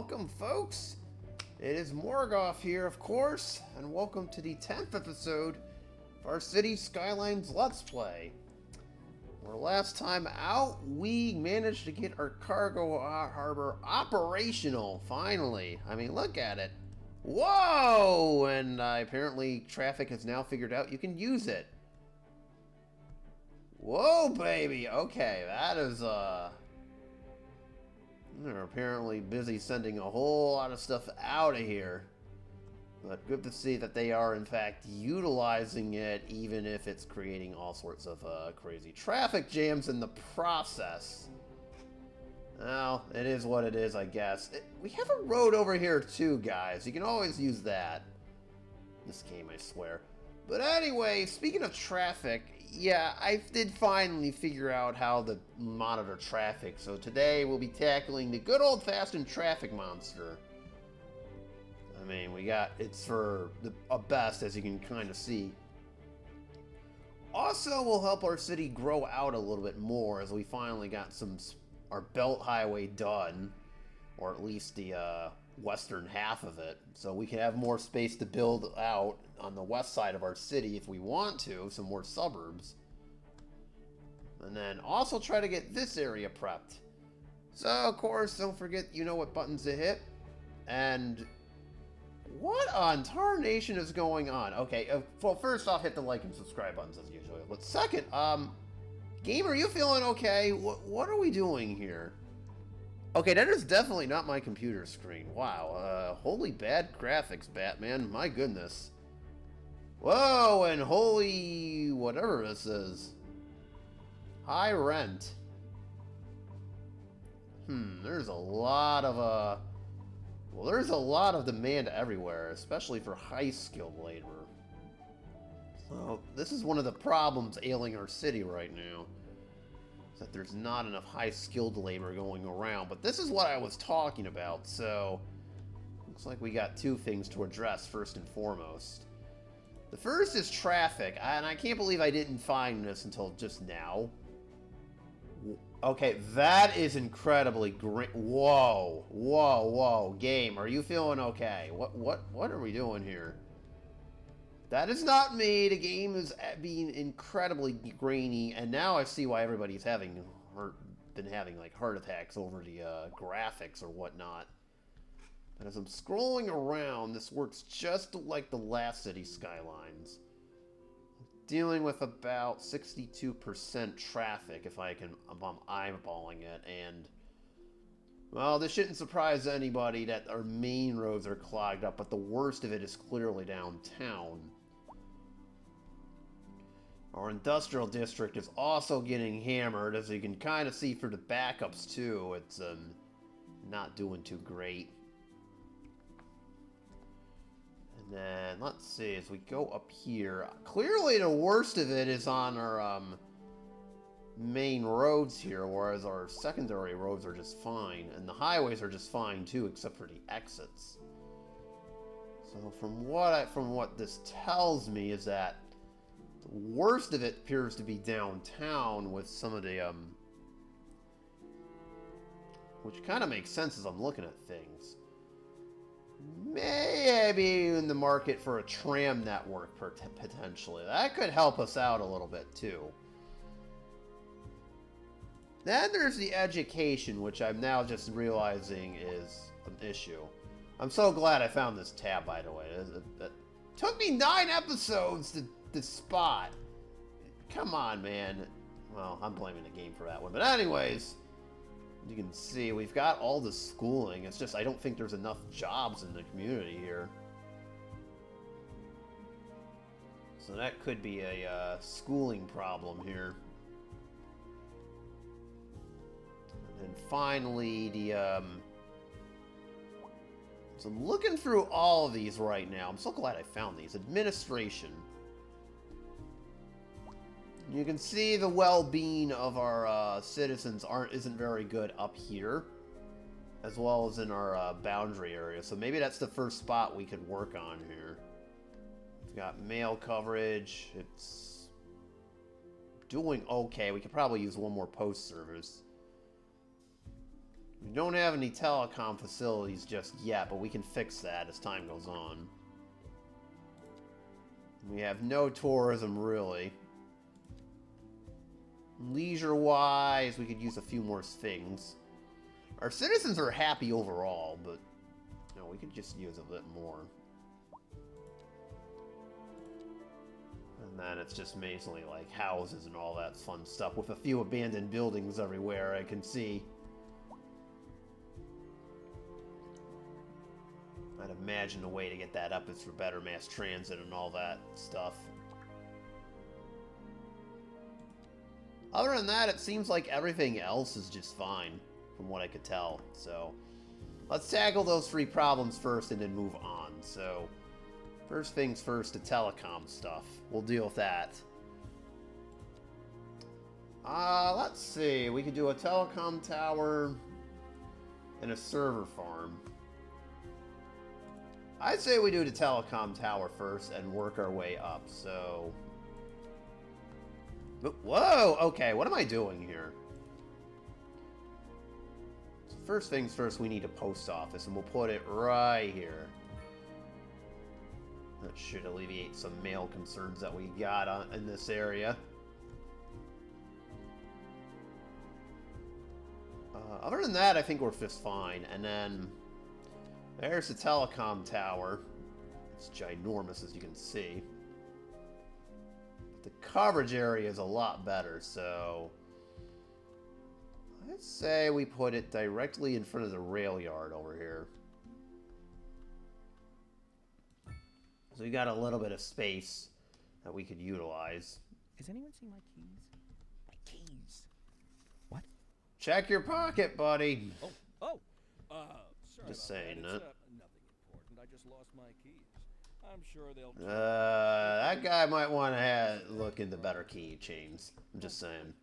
welcome, folks. It is Morgoth here, of course, and welcome to the 10th episode of our City Skylines Let's Play. Where last time out, we managed to get our cargo harbor operational, finally. I mean, look at it. Whoa! And apparently traffic has now figured out you can use it. Whoa, baby! Okay, that is, they're apparently busy sending a whole lot of stuff out of here. But good to see that they are, in fact, utilizing it, even if it's creating all sorts of crazy traffic jams in the process. Well, it is what it is, I guess. We have a road over here, too, guys. You can always use that. This game, I swear. But anyway, speaking of traffic, yeah, I did finally figure out how to monitor traffic. So today we'll be tackling the good old-fashioned traffic monster. I mean, it's for a best, as you can kind of see. Also, will help our city grow out a little bit more, as we finally got our belt highway done, or at least the western half of it, so we can have more space to build out on the west side of our city if we want to, some more suburbs. And then also try to get this area prepped. So, of course, don't forget, you know what buttons to hit. And what on tarnation is going on? Okay, well, first off, hit the like and subscribe buttons as usual. But second, game, are you feeling okay? What are we doing here? Okay, that is definitely not my computer screen. Wow, holy bad graphics, Batman. My goodness. Whoa, and holy whatever this is. High rent. There's a lot of, there's a lot of demand everywhere, especially for high-skilled labor. So, this is one of the problems ailing our city right now. That there's not enough high-skilled labor going around, but this is what I was talking about, so looks like we got two things to address first and foremost. The first is traffic, and I can't believe I didn't find this until just now. Okay, that is incredibly great. Whoa, game, are you feeling okay? What are we doing here? That is not me. The game is being incredibly grainy, and now I see why everybody's been having like heart attacks over the graphics or whatnot. And as I'm scrolling around, this works just like the last City Skylines. Dealing with about 62% traffic if I'm eyeballing it, and well, this shouldn't surprise anybody that our main roads are clogged up, but the worst of it is clearly downtown. Our industrial district is also getting hammered, as you can kind of see for the backups too. It's not doing too great. And then, let's see, as we go up here, clearly the worst of it is on our main roads here, whereas our secondary roads are just fine, and the highways are just fine too, except for the exits. So from what this tells me is that the worst of it appears to be downtown, with some of the which kind of makes sense as I'm looking at things. Maybe in the market for a tram network potentially. That could help us out a little bit too. Then there's the education, which I'm now just realizing is an issue. I'm so glad I found this tab, by the way. It took me 9 episodes to spot. Come on, man. Well, I'm blaming the game for that one. But anyways, you can see we've got all the schooling. It's just I don't think there's enough jobs in the community here. So that could be a schooling problem here. And finally, so I'm looking through all of these right now. I'm so glad I found these. Administration. You can see the well-being of our citizens isn't very good up here, as well as in our boundary area. So maybe that's the first spot we could work on here. We've got mail coverage. It's doing okay. We could probably use one more post service. We don't have any telecom facilities just yet, but we can fix that as time goes on. We have no tourism, really. Leisure-wise, we could use a few more things. Our citizens are happy overall, but no, we could just use a bit more. And then it's just mainly like houses and all that fun stuff, with a few abandoned buildings everywhere I can see. I'd imagine the way to get that up is for better mass transit and all that stuff. Other than that, it seems like everything else is just fine, from what I could tell. So, let's tackle those 3 problems first and then move on. So, first things first, the telecom stuff. We'll deal with that. Let's see. We could do a telecom tower and a server farm. I'd say we do the telecom tower first and work our way up, so... Whoa! Okay, what am I doing here? So first things first, we need a post office, and we'll put it right here. That should alleviate some mail concerns that we got in this area. Other than that, I think we're just fine. And then... there's the telecom tower. It's ginormous, as you can see. The coverage area is a lot better, so... I'd say we put it directly in front of the rail yard over here. So we got a little bit of space that we could utilize. Has anyone seen my keys? My keys. What? Check your pocket, buddy. Sorry Just about saying that. that. It's nothing important. I just lost my keys. I'm sure they'll... That guy might want to look into better key chains. I'm just saying.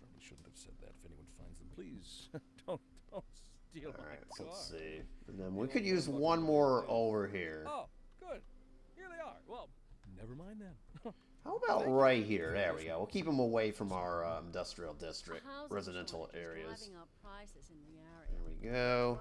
Probably shouldn't have said that. If anyone finds them, please don't steal my Alright, car. so let's see. And then we could use one more over here. Oh, good. Here they are. Well, never mind then. How about right here? There we go. We'll keep them away from our industrial district, residential areas. There we go.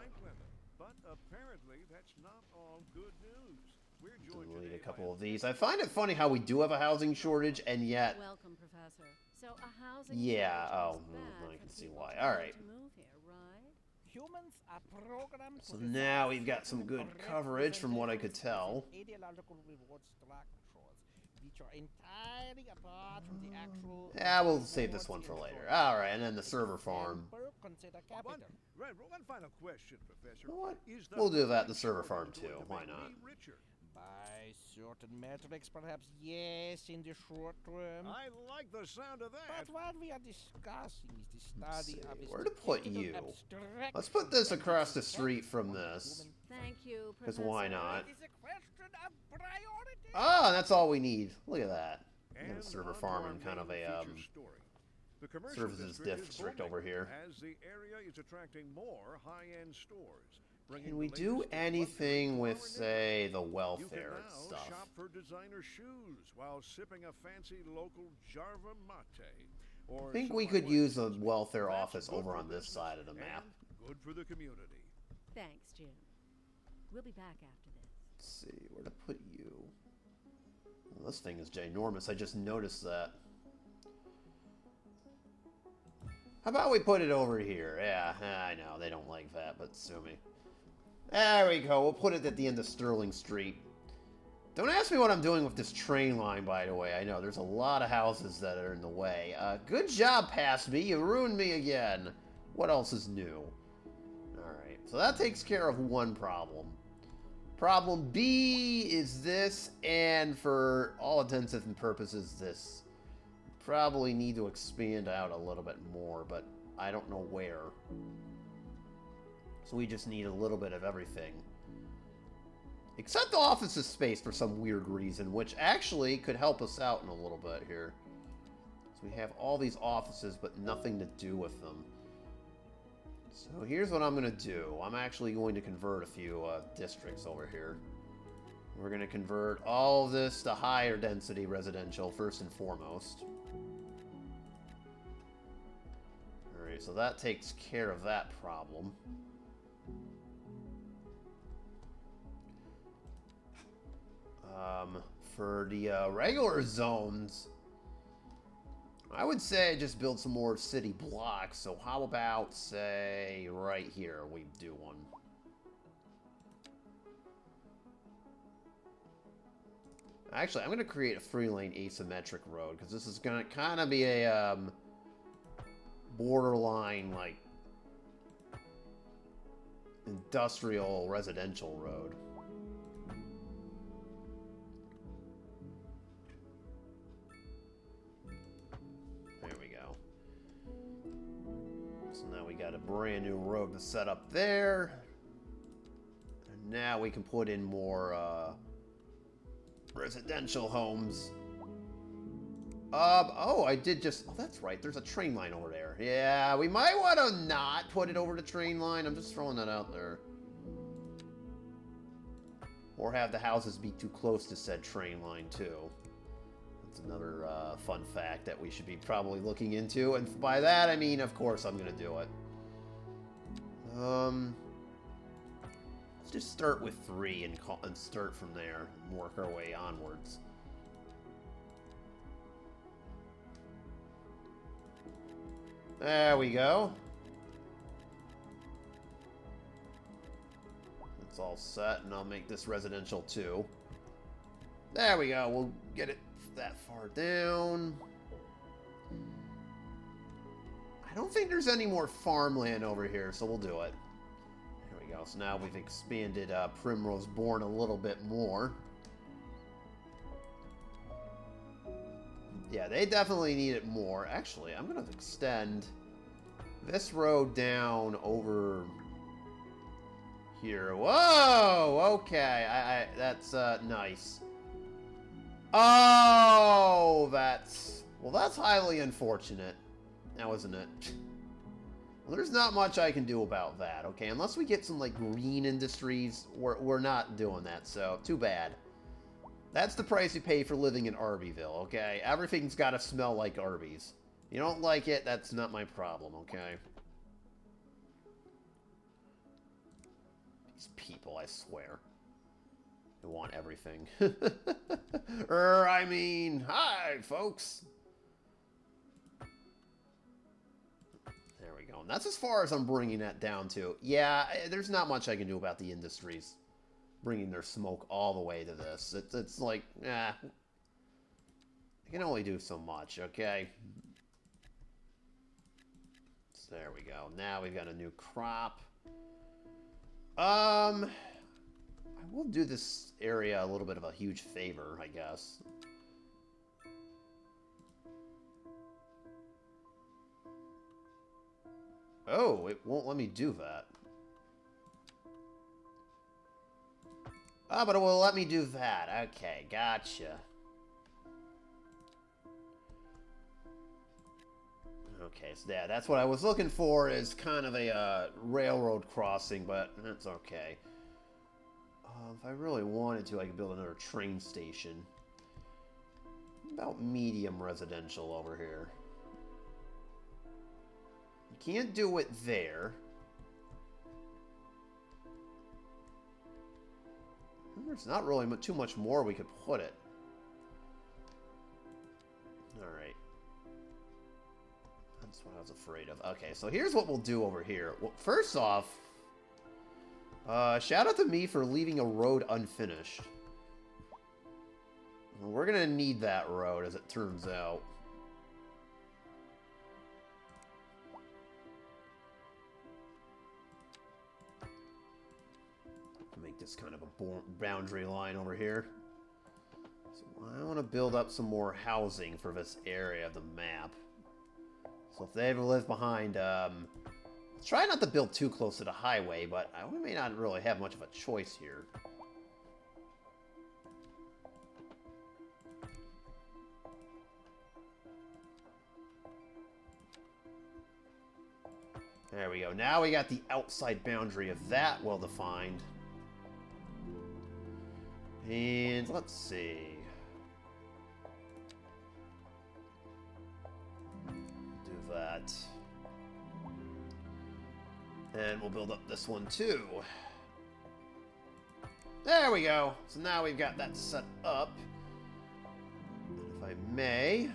But apparently that's not all good news. We're joined Delete today a couple by of these. I find it funny how we do have a housing shortage, and yet... Welcome, Professor. So a housing yeah, shortage oh, is bad I can for see people why. trying Alright. to move here, right? Humans are programmed So now we've got some good coverage from what I could tell. Ideological reward structures, which are entirely apart from the actual... Yeah, we'll save this one for later. Alright, and then the server farm. Consider capital. one final question, Professor. You know what? Is We'll do that in the housing server shortage farm, going too. to Why make not? me richer? By certain metrics, perhaps yes, in the short term. I like the sound of that. But what we are discussing is the study of Where to put you? abstract Let's put this across the street from this. Thank you, Because Professor. why not? It is a question of priority. Ah, that's all we need. Look at that. We got And a server on to farm our and kind of main a feature story. The commercial services district is district booming over here. as the area is attracting more high-end stores. Can we do anything with, say, the welfare now stuff? Shop for designer shoes while sipping a fancy local Jarva mate. Or I think some we of could what use a is welfare That's office good over for on this business side of the map. and good for the community. Thanks, Jim. We'll be back after this. Let's see, where to put you? Well, this thing is ginormous. I just noticed that. How about we put it over here? Yeah, I know, they don't like that, but sue me. There we go, we'll put it at the end of Sterling Street. Don't ask me what I'm doing with this train line, by the way. I know, there's a lot of houses that are in the way. Good job, past me. You ruined me again. What else is new? Alright, so that takes care of one problem. Problem B is this, and for all intents and purposes, this. Probably need to expand out a little bit more, but I don't know where. So we just need a little bit of everything. Except the office's space for some weird reason, which actually could help us out in a little bit here. So we have all these offices, but nothing to do with them. So here's what I'm going to do. I'm actually going to convert a few districts over here. We're going to convert all of this to higher density residential, first and foremost. Alright, so that takes care of that problem. For the regular zones, I would say just build some more city blocks. So how about, say, right here we do one. Actually, I'm going to create a 3-lane asymmetric road, because this is going to kind of be a borderline, like, industrial residential road. There we go. So now we got a brand new road to set up there. And now we can put in more residential homes. Oh, I did just... Oh, that's right. There's a train line over there. Yeah, we might want to not put it over the train line. I'm just throwing that out there. Or have the houses be too close to said train line, too. That's another fun fact that we should be probably looking into. And by that, I mean, of course, I'm going to do it. Let's just start with 3 and start from there and work our way onwards. There we go. It's all set, and I'll make this residential too. There we go. We'll get it that far down. I don't think there's any more farmland over here, so we'll do it. There we go. So now we've expanded Primrose Bourne a little bit more. Yeah, they definitely need it more. Actually, I'm going to extend this road down over here. Whoa! Okay, that's nice. Oh, that's... Well, that's highly unfortunate. Now, isn't it? Well, there's not much I can do about that, okay? Unless we get some, like, green industries, we're not doing that, so too bad. That's the price you pay for living in Arbyville, okay? Everything's got to smell like Arby's. You don't like it, that's not my problem, okay? These people, I swear. They want everything. I mean, hi, folks. There we go. And that's as far as I'm bringing that down to. Yeah, there's not much I can do about the industries bringing their smoke all the way to this. It's like, I can only do so much, okay? So there we go. Now we've got a new crop. I will do this area a little bit of a huge favor, I guess. Oh, it won't let me do that. Ah, but it will let me do that. Okay, gotcha. Okay, so yeah, that's what I was looking for, is kind of a railroad crossing, but that's okay. If I really wanted to, I could build another train station. About medium residential over here. You can't do it there. There's not really too much more we could put it. Alright. That's what I was afraid of. Okay, so here's what we'll do over here. Well, first off, shout out to me for leaving a road unfinished. We're gonna need that road, as it turns out. Make this kind of a boundary line over here. So I want to build up some more housing for this area of the map. So if they ever live behind, try not to build too close to the highway, but we may not really have much of a choice here. There we go. Now we got the outside boundary of that well defined. And let's see. Do that. And we'll build up this one too. There we go. So now we've got that set up. If I may.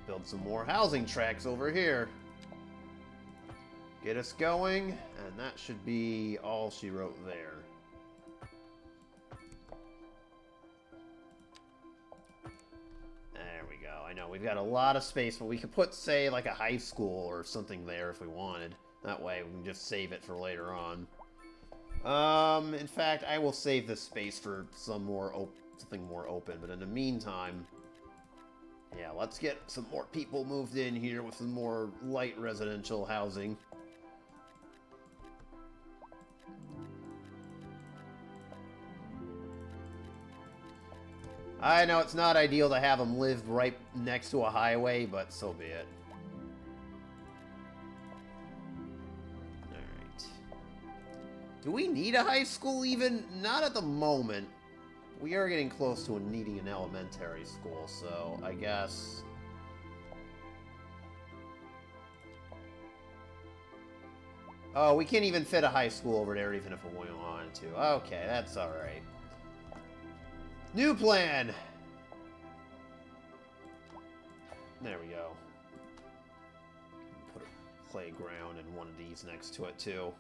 Build some more housing tracks over here. Get us going, and that should be all she wrote there. There we go. I know we've got a lot of space, but we could put, say, like a high school or something there if we wanted. That way we can just save it for later on. In fact, I will save this space for some more something more open, but in the meantime, yeah, let's get some more people moved in here with some more light residential housing. I know it's not ideal to have them live right next to a highway, but so be it. Alright. Do we need a high school even? Not at the moment. We are getting close to needing an elementary school, so I guess... Oh, we can't even fit a high school over there even if we wanted to. Okay, that's alright. New plan! There we go. Put a playground and one of these next to it, too.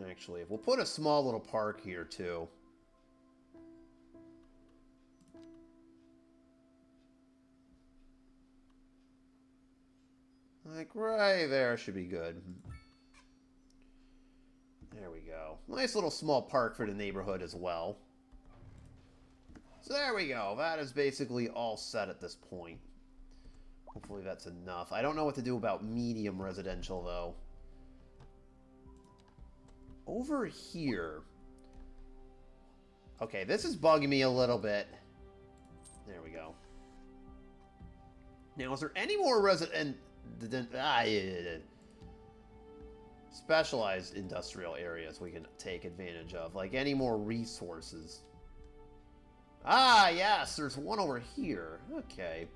Actually, we'll put a small little park here, too. Like, right there should be good. There we go. Nice little small park for the neighborhood as well. So there we go. That is basically all set at this point. Hopefully that's enough. I don't know what to do about medium residential, though. Over here... Okay, this is bugging me a little bit. There we go. Now, is there any more specialized industrial areas we can take advantage of? Like, any more resources? Ah, yes, there's one over here. Okay.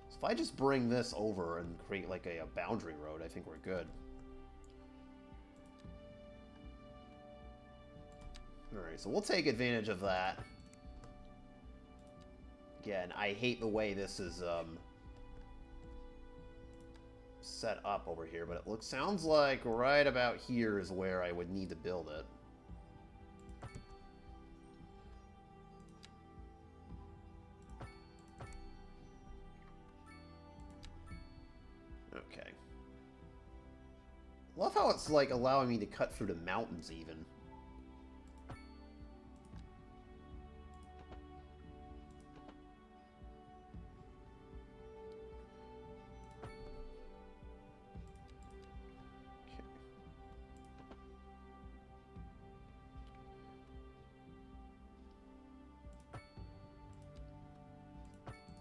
So if I just bring this over and create, like, a boundary road, I think we're good. Alright, so we'll take advantage of that. Again, I hate the way this is, set up over here, but it sounds like right about here is where I would need to build it. Okay. Love how it's like allowing me to cut through the mountains even.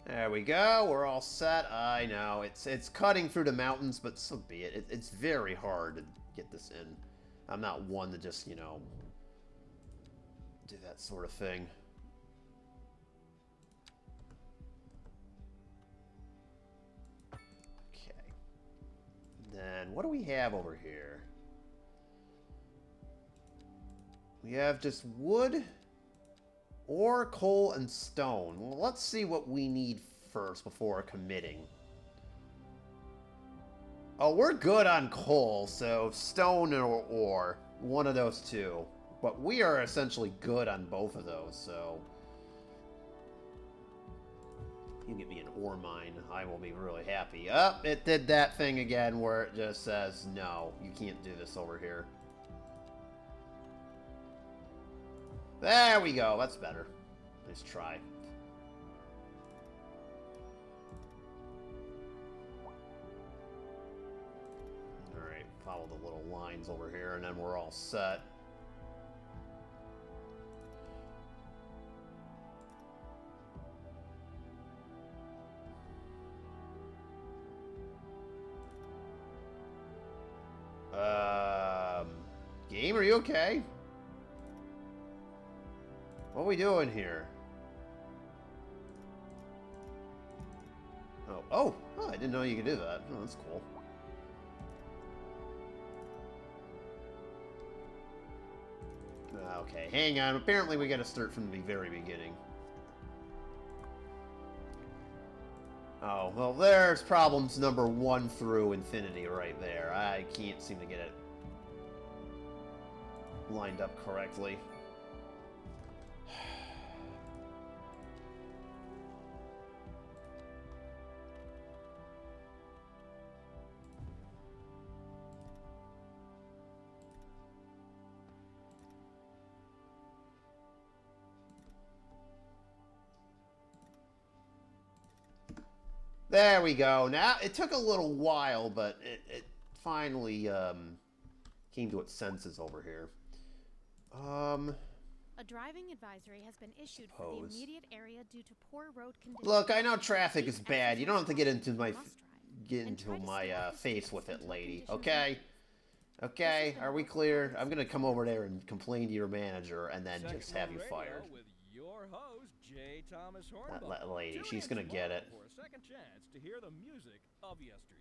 There we go, we're all set. I know, it's cutting through the mountains, but so be it. It's very hard to get this in. I'm not one to just, you know, do that sort of thing. Okay. Then, what do we have over here? We have just wood... Ore, coal, and stone. Well, let's see what we need first before committing. Oh, we're good on coal, so stone or ore. One of those two. But we are essentially good on both of those, so... You get me an ore mine, I will be really happy. Oh, it did that thing again where it just says, no, you can't do this over here. There we go, that's better. Nice try. Alright, follow the little lines over here, and then we're all set. Game, are you okay? What are we doing here? Oh, I didn't know you could do that. Oh, that's cool. Okay, hang on. Apparently we gotta start from the very beginning. Oh, well, there's problems number 1 through infinity right there. I can't seem to get it lined up correctly. There we go. Now, it took a little while, but it finally came to its senses over here. A driving advisory has been issued for the immediate area due to poor road conditions. Look, I know traffic is bad. You don't have to get into my face with it, lady. Okay? Okay, are we clear? I'm gonna come over there and complain to your manager and then just have you fired. With your host, J. Thomas That lady, she's gonna get it. For a second chance to hear the music of yesteryear.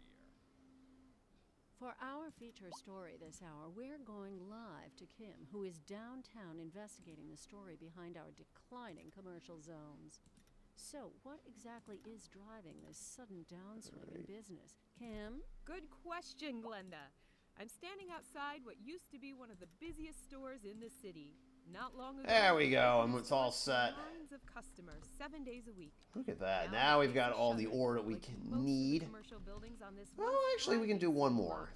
For our feature story this hour, we're going live to Kim, who is downtown investigating the story behind our declining commercial zones. So, what exactly is driving this sudden downswing in business? Kim? Good question, Glenda. I'm standing outside what used to be one of the busiest stores in the city. Not long ago. There we go, and it's all set. Lines of customers, 7 days a week. Look at that. Now we've got all the ore that we can need. Commercial buildings on this Well, actually, we can do one more.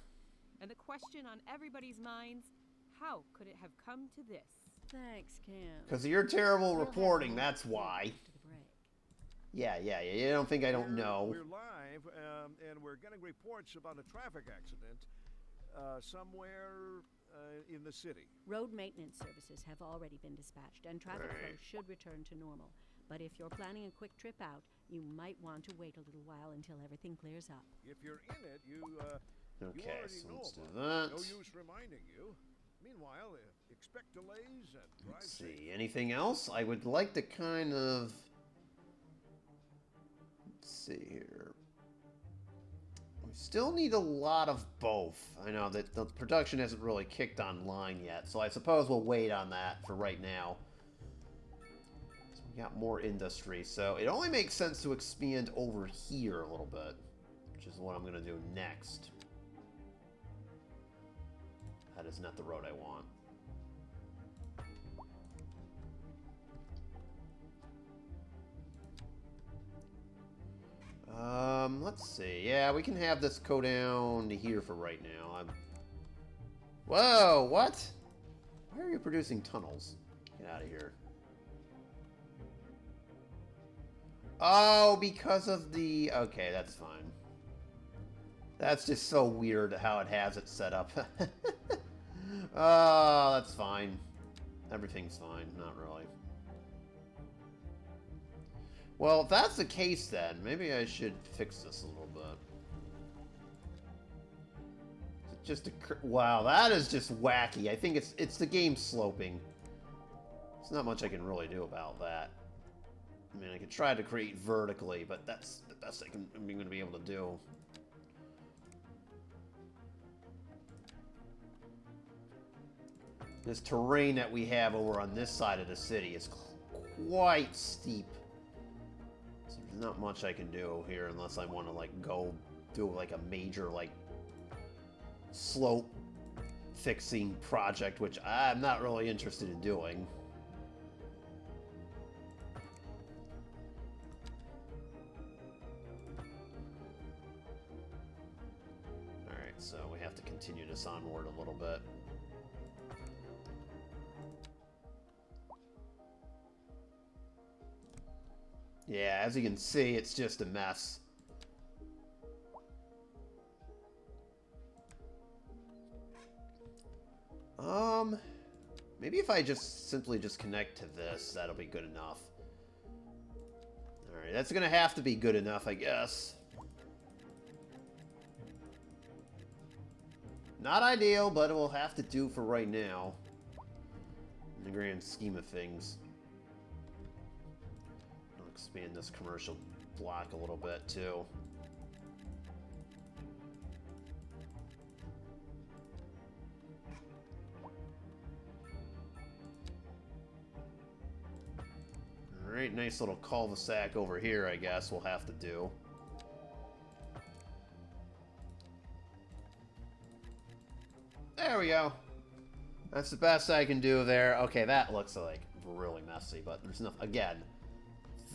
And the question on everybody's minds, how could it have come to this? Thanks, Kim. Because of your terrible reporting, that's why. After the break. Yeah. You don't think I don't know. We're live, and we're getting reports about a traffic accident somewhere in the city. Road maintenance services have already been dispatched, and traffic flow should return to normal. But if you're planning a quick trip out, you might want to wait a little while until everything clears up. If you're in it, you Okay, already so know let's do about it. that. No use reminding you. Meanwhile, expect delays and drive Let's safe. see. Anything else? I would like to kind of... Let's see here. We still need a lot of both. I know that the production hasn't really kicked online yet, so I suppose we'll wait on that for right now. So we got more industry, so it only makes sense to expand over here a little bit, which is what I'm going to do next. That is not the road I want. Let's see. Yeah, we can have this go down to here for right now. Whoa, what? Why are you producing tunnels? Get out of here. Oh, because of the... Okay, that's fine. That's just so weird how it has it set up. Oh, that's fine. Everything's fine. Not really. Well, if that's the case then, maybe I should fix this a little bit. Just a... Wow, that is just wacky. I think it's the game sloping. There's not much I can really do about that. I mean, I could try to create vertically, but that's the best I'm going to be able to do. This terrain that we have over on this side of the city is quite steep. So there's not much I can do here unless I want to, like, go do, like, a major, like, slope fixing project, which I'm not really interested in doing. Alright, so we have to continue this onward a little bit. Yeah, as you can see, it's just a mess. Maybe if I just simply connect to this, that'll be good enough. Alright, that's gonna have to be good enough, I guess. Not ideal, but it will have to do for right now. In the grand scheme of things. expand this commercial block a little bit too. Alright, nice little cul-de-sac over here, I guess we'll have to do. There we go. That's the best I can do there. Okay, that looks like really messy, but there's nothing. Again,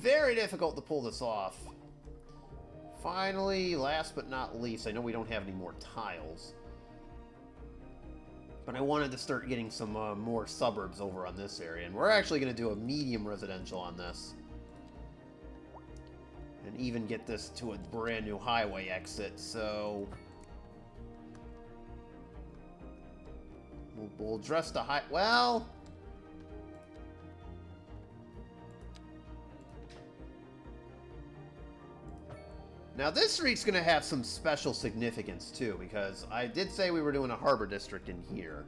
very difficult to pull this off. Finally, last but not least, I know we don't have any more tiles, but I wanted to start getting some more suburbs over on this area, and we're actually going to do a medium residential on this. And even get this to a brand new highway exit, so... We'll address the high... Well... Now this street's gonna have some special significance too, because I did say we were doing a harbor district in here.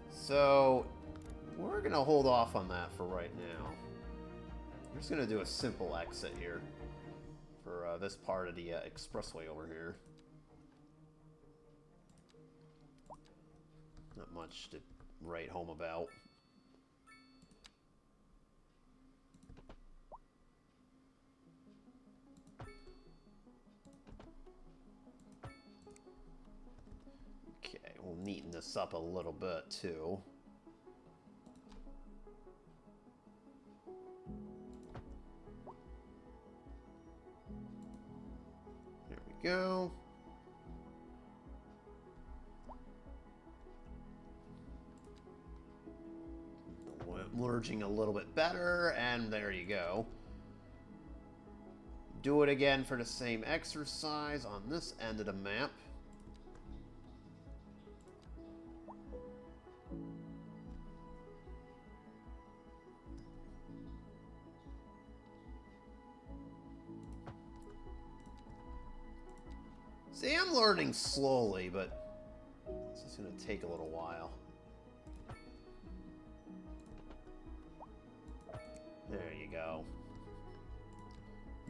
So, we're gonna hold off on that for right now. We're just gonna do a simple exit here for this part of the expressway over here. Not much to write home about. Okay, we'll neaten this up a little bit too. There we go. Merging a little bit better, and there you go. Do it again for the same exercise on this end of the map. See, I'm learning slowly, but it's just going to take a little while. There you go.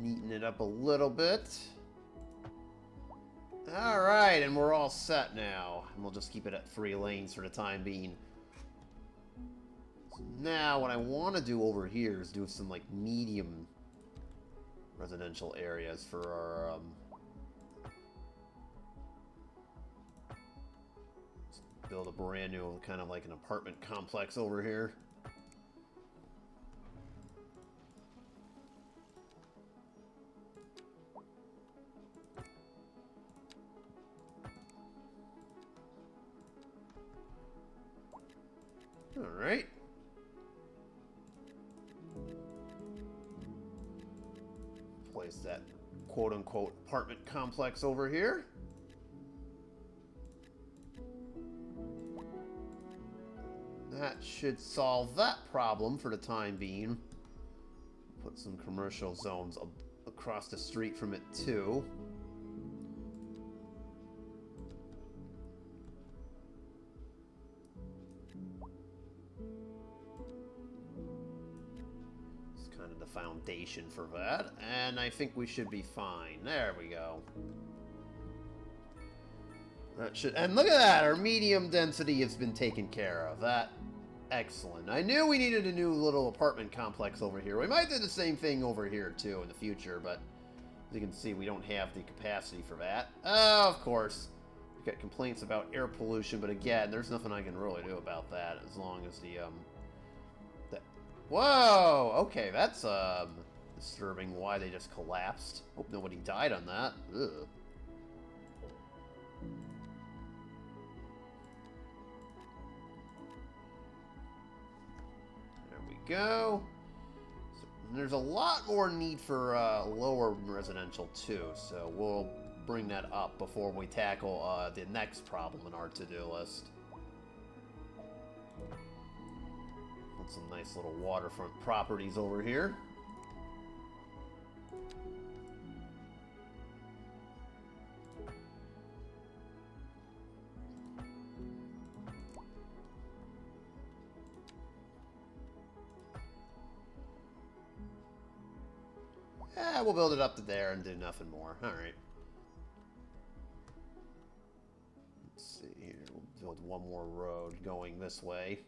Neaten it up a little bit. Alright, and we're all set now. And we'll just keep it at 3 lanes for the time being. So now, what I want to do over here is do some, like, medium residential areas for our, build a brand new, kind of like an apartment complex over here. Alright. Place that quote-unquote apartment complex over here. That should solve that problem for the time being. Put some commercial zones across the street from it too. Foundation for that, and I think we should be fine. There we go. That should, and look at that, our medium density has been taken care of. That, excellent. I knew we needed a new little apartment complex over here. We might do the same thing over here too in the future, but as you can see, we don't have the capacity for that. Oh, of course. We've got complaints about air pollution, but again, there's nothing I can really do about that as long as the whoa! Okay, that's disturbing. Why they just collapsed. Hope nobody died on that. Ugh. There we go. So, there's a lot more need for lower residential too, so we'll bring that up before we tackle the next problem in our to-do list. Some nice little waterfront properties over here. we'll build it up to there and do nothing more. Alright. Let's see here. We'll build one more road going this way.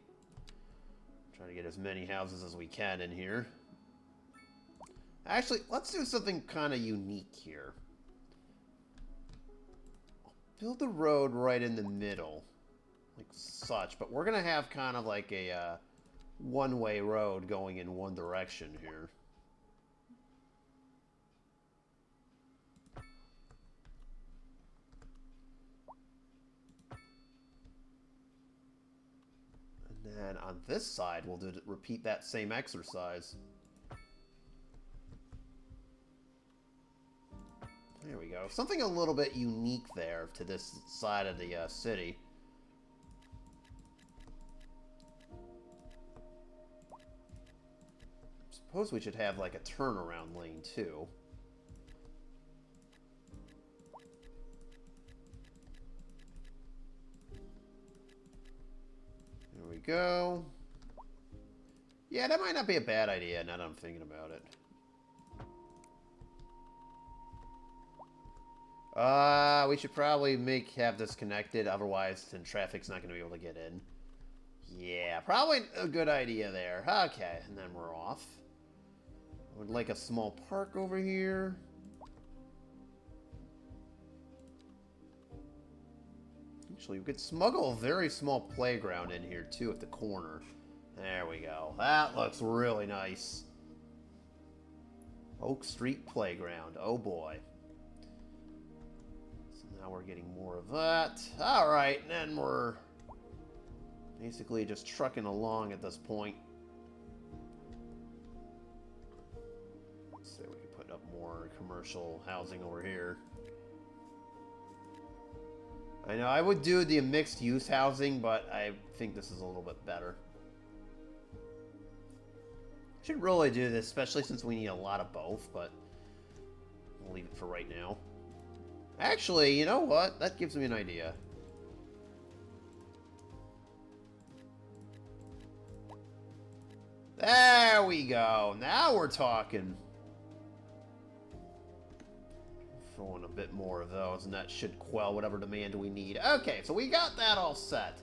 Try to get as many houses as we can in here. Actually, let's do something kind of unique here. Build the road right in the middle. Like such. But we're going to have kind of like a one-way road going in one direction here. And then on this side, we'll repeat that same exercise. There we go. Something a little bit unique there to this side of the city. Suppose we should have like a turnaround lane too. There we go. Yeah, that might not be a bad idea now that I'm thinking about it. We should probably have this connected, otherwise then traffic's not going to be able to get in. Yeah, probably a good idea there. Okay, and then we're off. I would like a small park over here. Actually, we could smuggle a very small playground in here, too, at the corner. There we go. That looks really nice. Oak Street Playground. Oh, boy. So now we're getting more of that. Alright, and then we're basically just trucking along at this point. Let's see, we can put up more commercial housing over here. I know, I would do the mixed-use housing, but I think this is a little bit better. Should really do this, especially since we need a lot of both, but we'll leave it for right now. Actually, you know what? That gives me an idea. There we go. Now we're talking. Throw in a bit more of those, and that should quell whatever demand we need. Okay, so we got that all set.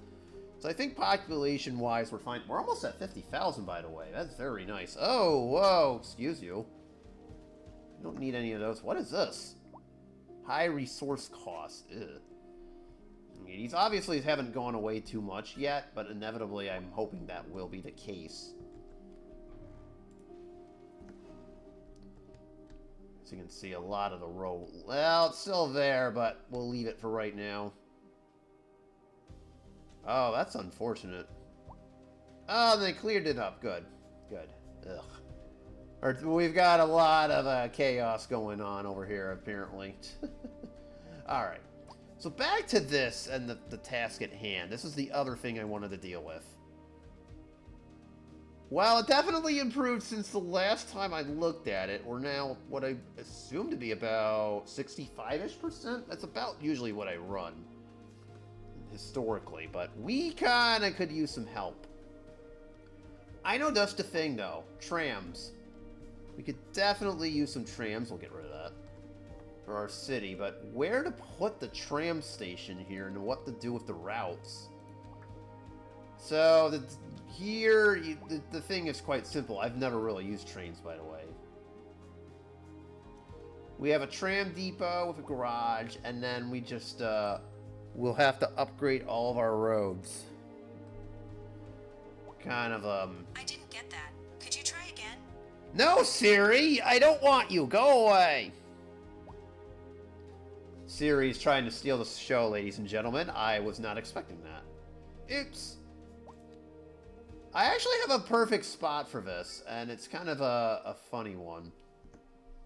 So I think population-wise, we're fine. We're almost at 50,000, by the way. That's very nice. Oh, whoa, excuse you. You don't need any of those. What is this? High resource cost. Ew. I mean, these obviously haven't gone away too much yet, but inevitably I'm hoping that will be the case. So you can see a lot of the road. Well, it's still there, but we'll leave it for right now. Oh, that's unfortunate. Oh, they cleared it up. Good. Good. Ugh. We've got a lot of chaos going on over here, apparently. Alright. So back to this and the task at hand. This is the other thing I wanted to deal with. Well, it definitely improved since the last time I looked at it. We're now what I assume to be about 65-ish%. That's about usually what I run historically, but we kind of could use some help. I know that's the thing, though. Trams. We could definitely use some trams. We'll get rid of that for our city, but where to put the tram station here and what to do with the routes. So, the thing is quite simple. I've never really used trains, by the way. We have a tram depot with a garage, and then we just, we'll have to upgrade all of our roads. Kind of, I didn't get that. Could you try again? No, Siri! I don't want you! Go away! Siri's trying to steal the show, ladies and gentlemen. I was not expecting that. Oops. I actually have a perfect spot for this, and it's kind of a funny one.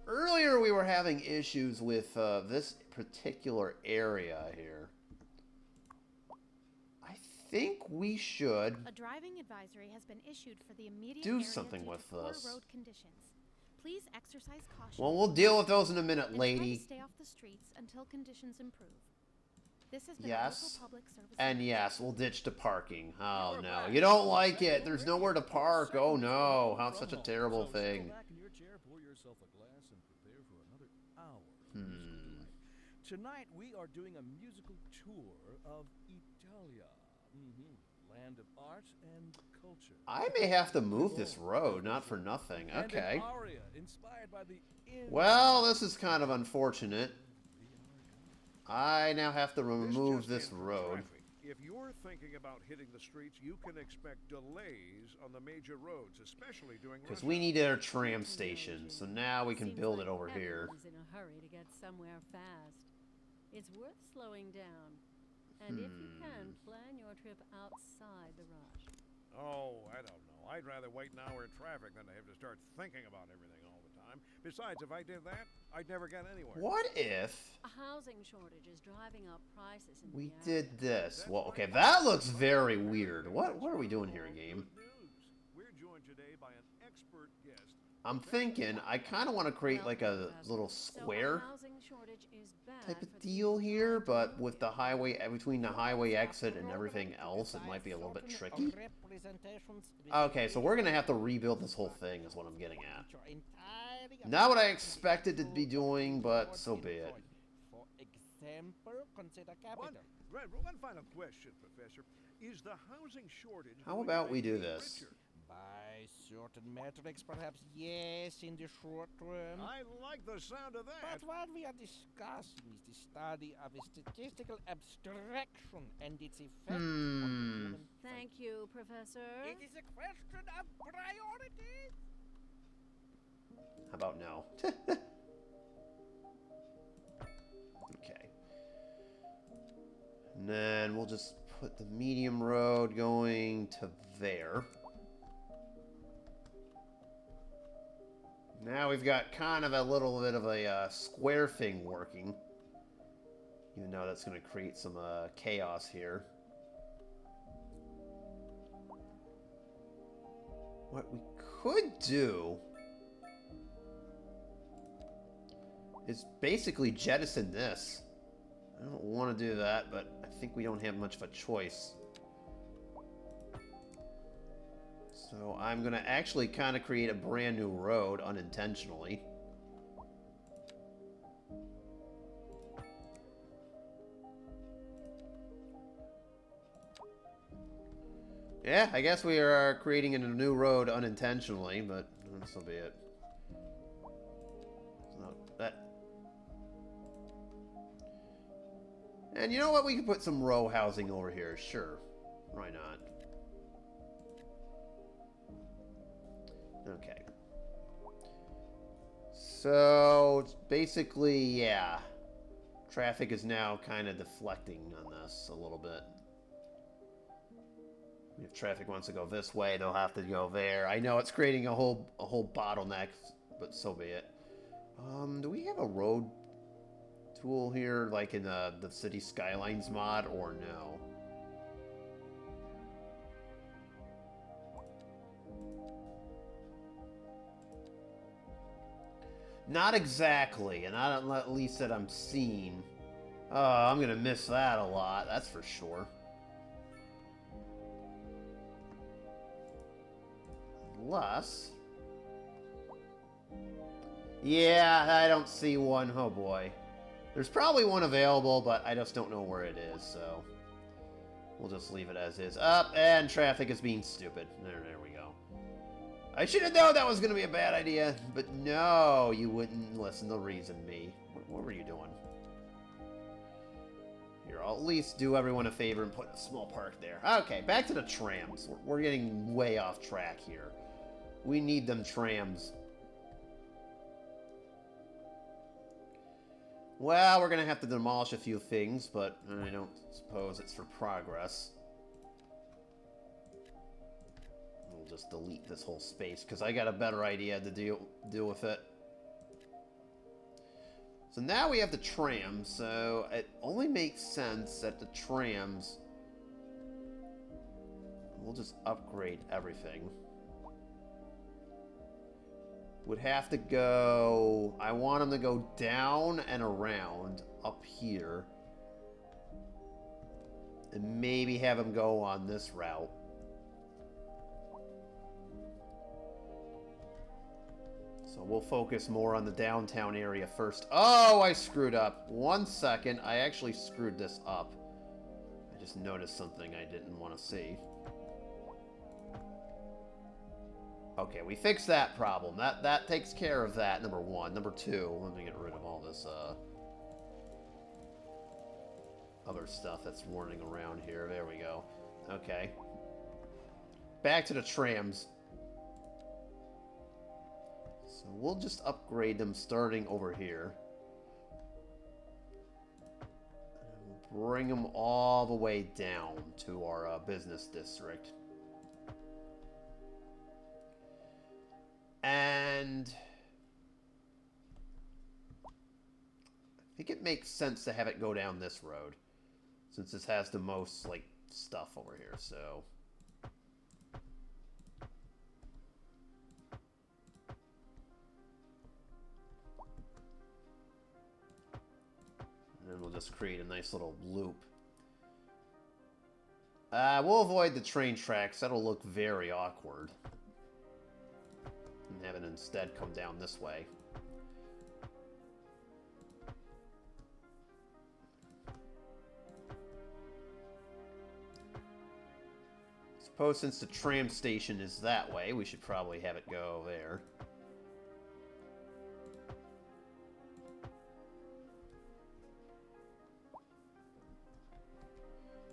Earlier we were having issues with this particular area here. I think we should A driving advisory has been issued for the immediate do area something due with to poor this. road conditions. Please exercise caution. Well, we'll deal with those in a minute, and try to lady. stay off the streets until conditions improve. This has been Yes. a local public service And announcement. yes, we'll ditch the parking. Oh You're no, back. you don't like it. There's nowhere to park. Oh no, how such a terrible So thing. Go back in your chair, pour yourself a glass, and prepare tonight we are doing a musical tour of Italia. Land of art and culture. I may have to move this road, not for nothing. And Okay. an aria inspired by the Well, this is kind of unfortunate. I now have to remove this just in for road. traffic. If you're thinking about hitting the streets, you can expect delays on the major roads, especially during Because rush we hour. need our tram station, so now we can Seems build like it over here. everyone's in a hurry to get somewhere fast. It's worth slowing down. And if you can, plan your trip outside the rush. Oh, I don't know. I'd rather wait an hour in traffic than to have to start thinking about everything all the time. Besides, if I did that, I'd never get anywhere. What if A housing shortage is driving up prices in we the area. did this? Well, okay, that looks very weird. What are we doing here, game? Good news. We're joined today by an expert guest. I'm thinking I kind of want to create like a little So square a housing shortage is bad type of for the deal here, economy. but with the highway, between the highway exit and everything else, it might be a little bit tricky. Okay, so we're gonna have to rebuild this whole thing, is what I'm getting at. Not what I expected to be doing, but so be it. For example, consider One, capital. one final question, Professor. Is the housing shortage How going to about we make do me this? richer? By certain metrics, perhaps yes, in the short term. I like the sound of that. But what we are discussing is the study of a statistical abstraction and its effect on the human Thank you, Professor. It is a question of priorities. How about no? Okay. And then we'll just put the medium road going to there. Now we've got kind of a little bit of a square thing working. Even though that's going to create some chaos here. What we could do is basically jettison this. I don't want to do that, but I think we don't have much of a choice. So I'm going to actually kind of create a brand new road unintentionally. Yeah, I guess we are creating a new road unintentionally, but so be it. So that. And you know what? We can put some row housing over here. Sure. Why not? Okay. So, basically, yeah. Traffic is now kind of deflecting on this a little bit. If traffic wants to go this way, they'll have to go there. I know it's creating a whole bottleneck, but so be it. Do we have a road tool here, like in the City Skylines mod, or no? Not exactly, and not at least that I'm seeing. Oh, I'm gonna miss that a lot, that's for sure. Unless... yeah, I don't see one. Oh boy. There's probably one available, but I just don't know where it is, so... we'll just leave it as is. Up, and traffic is being stupid. There we go. I should have known that was going to be a bad idea, but no, you wouldn't listen to reason me. What were you doing? Here, I'll at least do everyone a favor and put a small park there. Okay, back to the trams. We're getting way off track here. We need them trams. Well, we're going to have to demolish a few things, but I don't suppose it's for progress. We'll just delete this whole space, because I got a better idea to deal with it. So now we have the trams, so it only makes sense that the trams... we'll just upgrade everything. Would have to go... I want them to go down and around up here. And maybe have them go on this route. So So we'll focus more on the downtown area first. Oh, I screwed up. 1 second. I actually screwed this up. I just noticed something I didn't want to see. Okay, we fixed that problem. That takes care of that, number 1. Number 2, let me get rid of all this, other stuff that's warning around here. There we go. Okay. Back to the trams. So we'll just upgrade them starting over here. And we'll bring them all the way down to our business district. And I think it makes sense to have it go down this road, since this has the most, like, stuff over here, so... And then we'll just create a nice little loop. We'll avoid the train tracks. That'll look very awkward. And have it instead come down this way. Suppose since the tram station is that way, we should probably have it go there.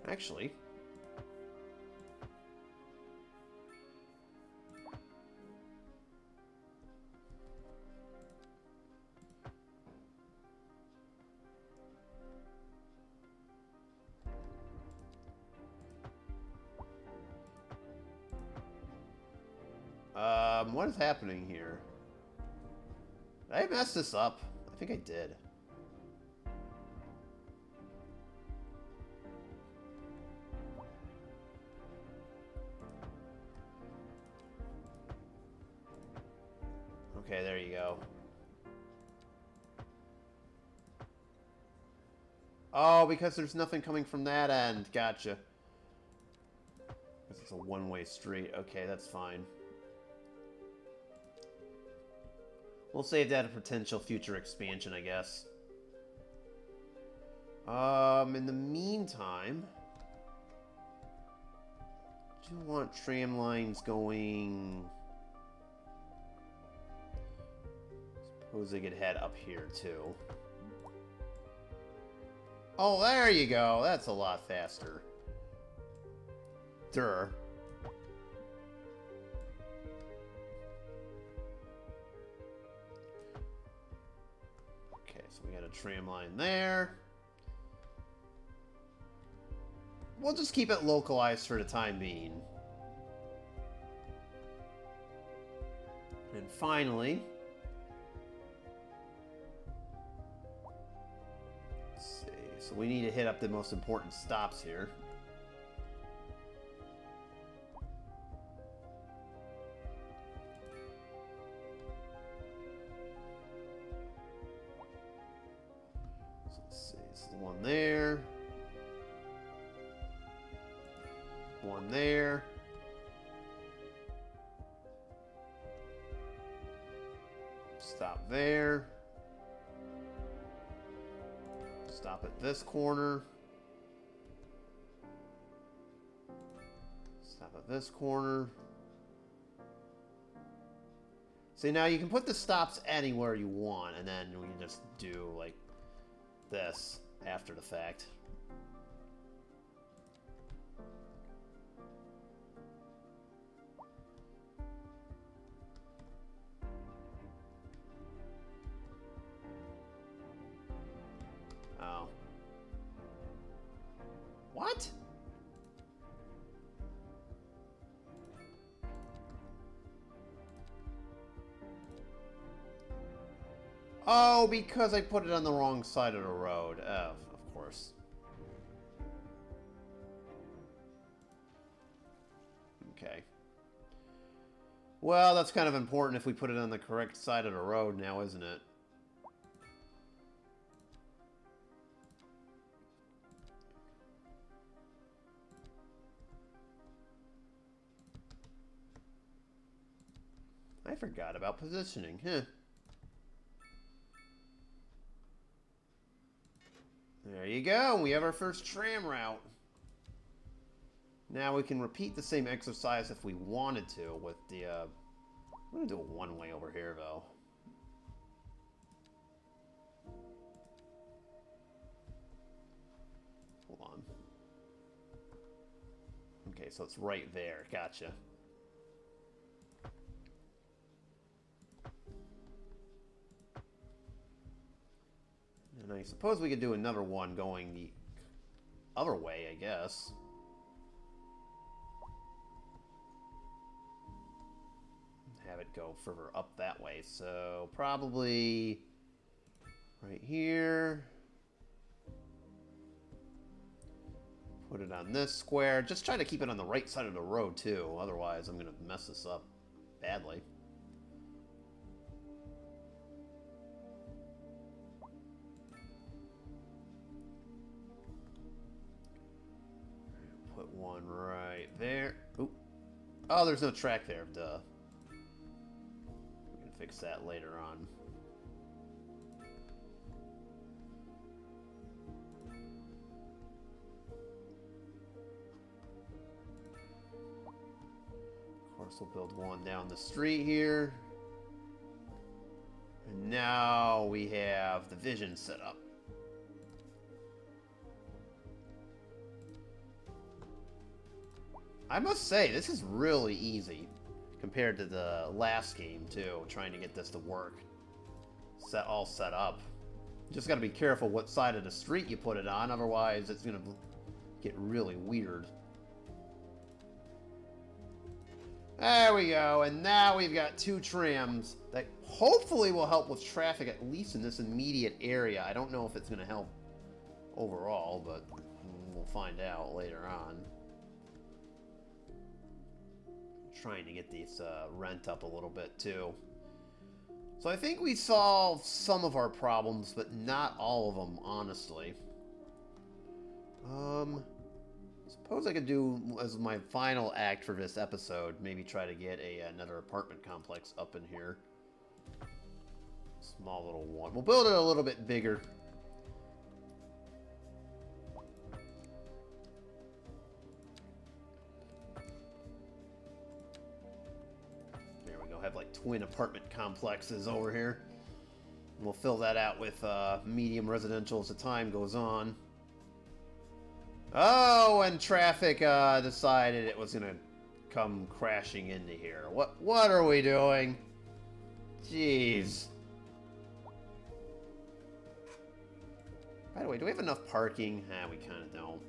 Actually... what is happening here? Did I mess this up? I think I did. Okay, there you go. Oh, because there's nothing coming from that end. Gotcha. Because it's a one-way street. Okay, that's fine. We'll save that a potential future expansion, I guess. In the meantime... do you want tram lines going... suppose they could head up here, too. Oh, there you go. That's a lot faster. Durr. Okay, so we got a tram line there. We'll just keep it localized for the time being. And finally... let's see. So we need to hit up the most important stops here. So let's see. It's the one there. One there. Stop there. Stop at this corner. Stop at this corner. See, now you can put the stops anywhere you want, and then we can just do, like, this after the fact. Oh. What? Oh, because I put it on the wrong side of the road. Oh, of course. Okay. Well, that's kind of important if we put it on the correct side of the road now, isn't it? I forgot about positioning, huh? you go. We have our first tram route. Now we can repeat the same exercise if we wanted to with the, I'm gonna do a one-way over here, though. Hold on. Okay, so it's right there. Gotcha. And I suppose we could do another one going the other way, I guess. Have it go further up that way. So probably right here. Put it on this square. Just try to keep it on the right side of the road too. Otherwise, I'm going to mess this up badly. Put one right there. Oop. Oh, there's no track there. Duh. We can fix that later on. Of course, we'll build one down the street here. And now we have the vision set up. I must say, this is really easy compared to the last game, too, trying to get this to work. All set up. You just gotta be careful what side of the street you put it on, otherwise it's gonna get really weird. There we go, and now we've got two trams that hopefully will help with traffic, at least in this immediate area. I don't know if it's gonna help overall, but we'll find out later on. Trying to get these rent up a little bit too. So I think we solved some of our problems, but not all of them, honestly. Suppose I could do, as my final act for this episode, maybe try to get another apartment complex up in here. Small little one. We'll build it a little bit bigger. Have like twin apartment complexes over here. And we'll fill that out with medium residential as the time goes on. Oh, and traffic decided it was gonna come crashing into here. What are we doing? Jeez. By the way, do we have enough parking? We kind of don't.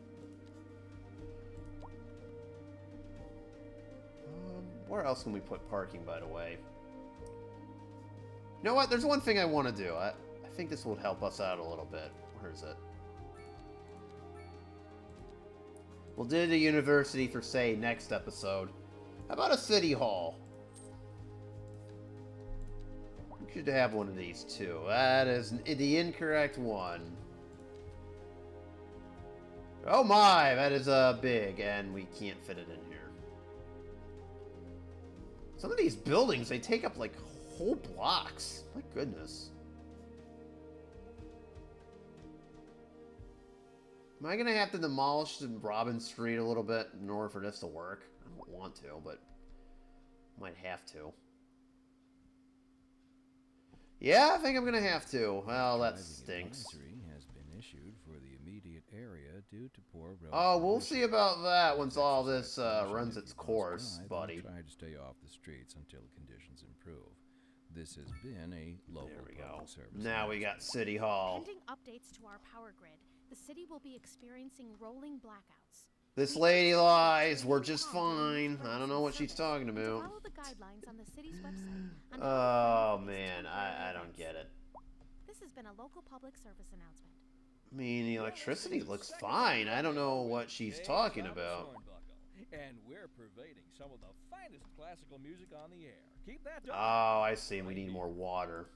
Where else can we put parking, by the way? You know what? There's one thing I want to do. I think this will help us out a little bit. Where is it? We'll do the university for, say, next episode. How about a city hall? We should have one of these, too. That is the incorrect one. Oh my! That is big, and we can't fit it in here. Some of these buildings, they take up, like, whole blocks. My goodness. Am I going to have to demolish the Robin Street a little bit in order for this to work? I don't want to, but might have to. Yeah, I think I'm going to have to. Well, that stinks. Has been issued for the immediate area due to poor road Oh, we'll see about that once all this runs its course, buddy. Try to stay off the streets until conditions improve. This has been a local public service. Now we got City Hall. Pending updates to our power grid, the city will be experiencing rolling blackouts. This lady lies. We're just fine. I don't know what she's talking about. Follow the guidelines on the city's website. Oh, man. I don't get it. This has been a local public service announcement. I mean, the electricity looks fine. I don't know what she's talking about. And we're pervading some of the finest classical music on the air. Keep that up. Oh, I see. We need more water.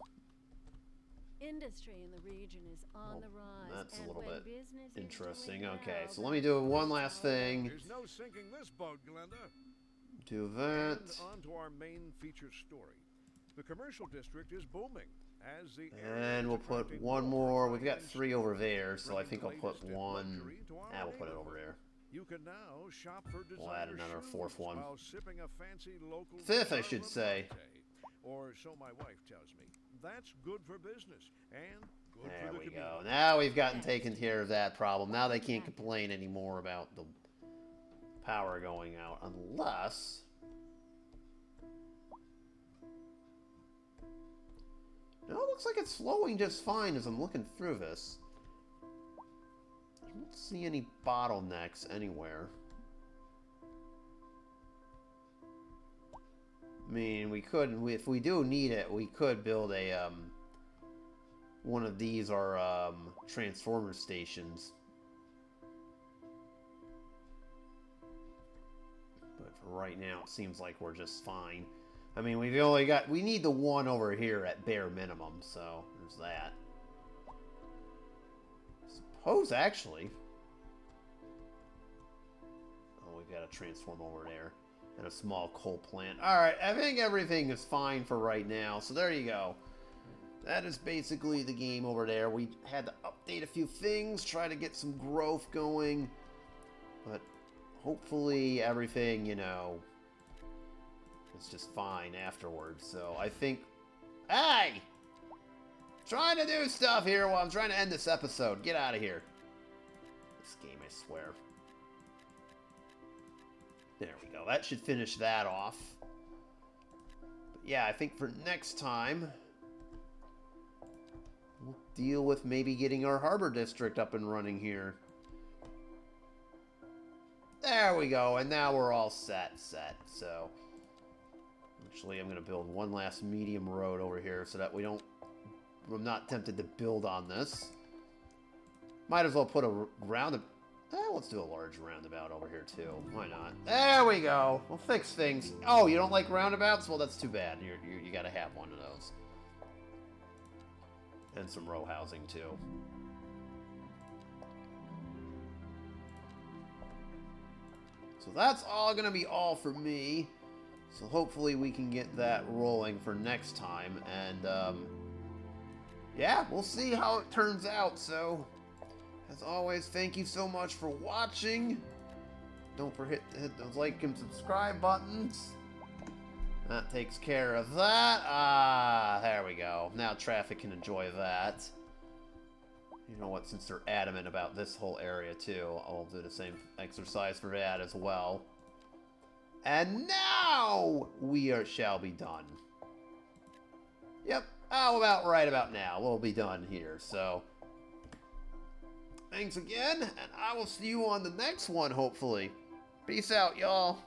Industry in the region is on the rise. That's a and little when bit business is interesting. doing Okay, well, so let me do one last thing. There's no sinking this boat, Glenda. Do that. And on to our main feature story. The commercial district is booming, as the area And is we'll put attracting one more more. We've got fine 3 over stores, there, so I bringing think I'll the put latest in one. luxury to our Ah, we'll put it over neighborhood. there. You can now shop for We'll add designer another shoes 4th one. while sipping a fancy local 5th, I Charlotte should say. latte. Or so my wife tells me. That's good for business and good There for the we community. go. Now we've gotten taken care of that problem. Now they can't complain anymore about the power going out, unless... No, it looks like it's flowing just fine as I'm looking through this. I don't see any bottlenecks anywhere. I mean, we could, if we do need it, we could build a, one of these are, transformer stations. But for right now, it seems like we're just fine. I mean, we've only got, we need the one over here at bare minimum, so there's that. Suppose, actually. Oh, we've got a transformer over there. And a small coal plant. Alright, I think everything is fine for right now, so there you go. That is basically the game over there. We had to update a few things, try to get some growth going. But hopefully everything, you know, it's just fine afterwards. So I think... Hey! Trying to do stuff here while I'm trying to end this episode. Get out of here. This game, I swear. There we go. That should finish that off. But yeah, I think for next time, we'll deal with maybe getting our harbor district up and running here. There we go. And now we're all set. So, actually, I'm going to build one last medium road over here so that we don't... I'm not tempted to build on this. Might as well put a roundabout... let's do a large roundabout over here, too. Why not? There we go. We'll fix things. Oh, you don't like roundabouts? Well, that's too bad. You gotta have one of those. And some row housing, too. So that's all gonna be all for me. So hopefully we can get that rolling for next time. And, yeah, we'll see how it turns out, so... As always, thank you so much for watching. Don't forget to hit those like and subscribe buttons. That takes care of that. Ah, there we go. Now traffic can enjoy that. You know what, since they're adamant about this whole area too, I'll do the same exercise for that as well. And now shall be done. Yep, how about right about now. We'll be done here, so... Thanks again, and I will see you on the next one, hopefully. Peace out, y'all.